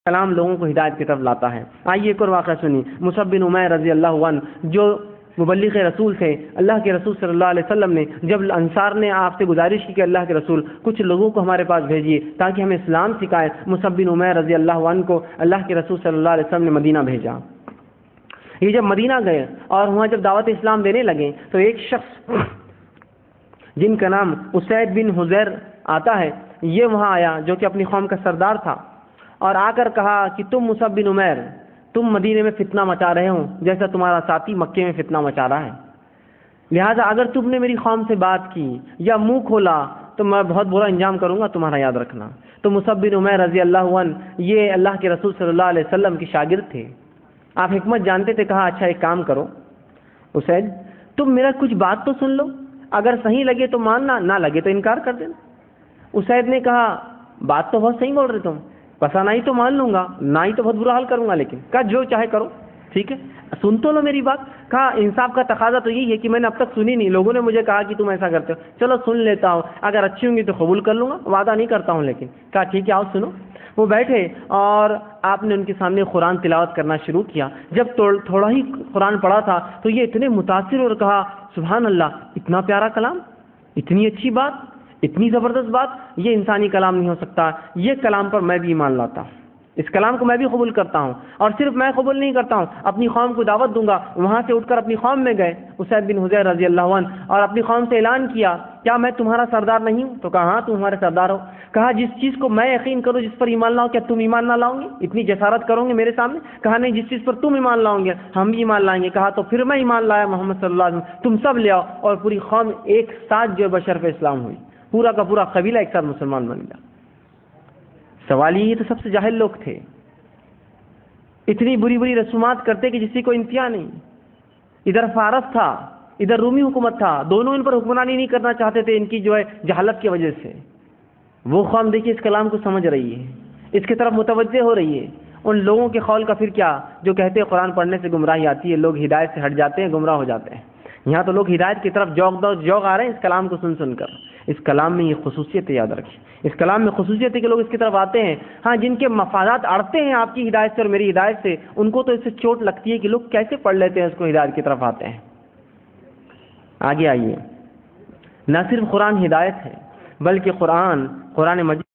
کلام لوگوں کو ہدایت کی طرف لاتا ہے۔ آئیے ایک اور واقعہ سنیے۔ مصعب بن عمیر رضی اللہ عنہ جو مبلغ رسول تھے، اللہ کے رسول صلی اللہ علیہ وسلم نے جب انصار نے آپ سے گزارش کی کہ اللہ کے رسول کچھ لوگوں کو ہمارے پاس بھیجیے تاکہ ہمیں اسلام سکھائے، مصعب بن عمیر رضی اللہ عنہ کو اللہ کے رسول صلی اللہ علیہ وسلم نے مدینہ بھیجا۔ یہ جب مدینہ گئے اور وہاں جب دعوت اسلام دینے لگے تو ایک شخص جن کا نام اسید بن حضیر آتا ہے، یہ وہاں آیا جو کہ اپنی قوم کا سردار تھا، اور آ کر کہا کہ تم مصعب بن عمیر، تم مدینے میں فتنہ مچا رہے ہو جیسا تمہارا ساتھی مکے میں فتنہ مچا رہا ہے، لہٰذا اگر تم نے میری قوم سے بات کی یا منہ کھولا تو میں بہت برا انجام کروں گا، تمہارا یاد رکھنا۔ تو مصعب بن عمیر رضی اللہ عنہ یہ اللہ کے رسول صلی اللہ علیہ وسلم کے شاگرد تھے، آپ حکمت جانتے تھے۔ کہا اچھا ایک کام کرو اسید، تم میرا کچھ بات تو سن لو، اگر صحیح لگے تو ماننا، نہ لگے تو انکار کر دینا۔ اسید نے کہا بات تو بہت صحیح بول رہے تم، پسند آئی تو مان لوں گا، نہ ہی تو بہت برا حال کروں گا، لیکن کہا جو چاہے کرو، ٹھیک ہے سن تو لو میری بات۔ کہا انصاف کا تقاضا تو یہی ہے کہ میں نے اب تک سنی نہیں، لوگوں نے مجھے کہا کہ تم ایسا کرتے ہو، چلو سن لیتا ہوں، اگر اچھی ہوں گی تو قبول کر لوں گا، وعدہ نہیں کرتا ہوں لیکن۔ کہا ٹھیک ہے آؤ سنو۔ وہ بیٹھے اور آپ نے ان کے سامنے قرآن تلاوت کرنا شروع کیا۔ جب تھوڑا ہی قرآن پڑھا تھا تو یہ اتنے متاثر اور کہا سبحان اللہ، اتنا پیارا کلام، اتنی اچھی بات، اتنی زبردست بات، یہ انسانی کلام نہیں ہو سکتا، یہ کلام پر میں بھی ایمان لاتا ہوں، اس کلام کو میں بھی قبول کرتا ہوں، اور صرف میں قبول نہیں کرتا ہوں، اپنی قوم کو دعوت دوں گا۔ وہاں سے اٹھ کر اپنی قوم میں گئے اسید بن حضیر رضی اللہ عنہ، اور اپنی قوم سے اعلان کیا کیا میں تمہارا سردار نہیں ہوں؟ تو کہا ہاں تم ہمارے سردار ہو۔ کہا جس چیز کو میں یقین کروں، جس پر ایمان لاؤں، کیا تم ایمان نہ لاؤ گے؟ اتنی جسارت کرو گے میرے سامنے؟ کہا نہیں، جس چیز پر تم ایمان لاؤ گے ہم بھی ایمان لائیں گے۔ کہا تو پھر میں ایمان لایا محمد صلی اللہ علیہ وسلم، تم سب لے آؤ، اور پوری قوم ایک ساتھ جو بشرف اسلام ہوئی، پورا کا پورا قبیلہ ایک ساتھ مسلمان بن گیا۔ سوال یہ تو سب سے جاہل لوگ تھے، اتنی بری بری رسومات کرتے کہ جس کو انتہا نہیں۔ ادھر فارس تھا، ادھر رومی حکومت تھا، دونوں ان پر حکمرانی نہیں کرنا چاہتے تھے، ان کی جو ہے جہالت کی وجہ سے۔ وہ قوم دیکھیے اس کلام کو سمجھ رہی ہے، اس کی طرف متوجہ ہو رہی ہے۔ ان لوگوں کے قول کا پھر کیا جو کہتے ہیں قرآن پڑھنے سے گمراہی آتی ہے، لوگ ہدایت سے ہٹ جاتے ہیں، گمراہ ہو جاتے ہیں۔ یہاں تو لوگ ہدایت کی طرف جوگ آ رہے ہیں اس کلام کو سن کر۔ اس کلام میں یہ خصوصیت یاد رکھیں، اس کلام میں خصوصیت ہے کہ لوگ اس کی طرف آتے ہیں۔ ہاں جن کے مفادات اڑتے ہیں آپ کی ہدایت سے اور میری ہدایت سے، ان کو تو اس سے چوٹ لگتی ہے کہ لوگ کیسے پڑھ لیتے ہیں اس کو، ہدایت کی طرف آتے ہیں۔ آگے آئیے، نہ صرف قرآن ہدایت ہے بلکہ قرآن مجید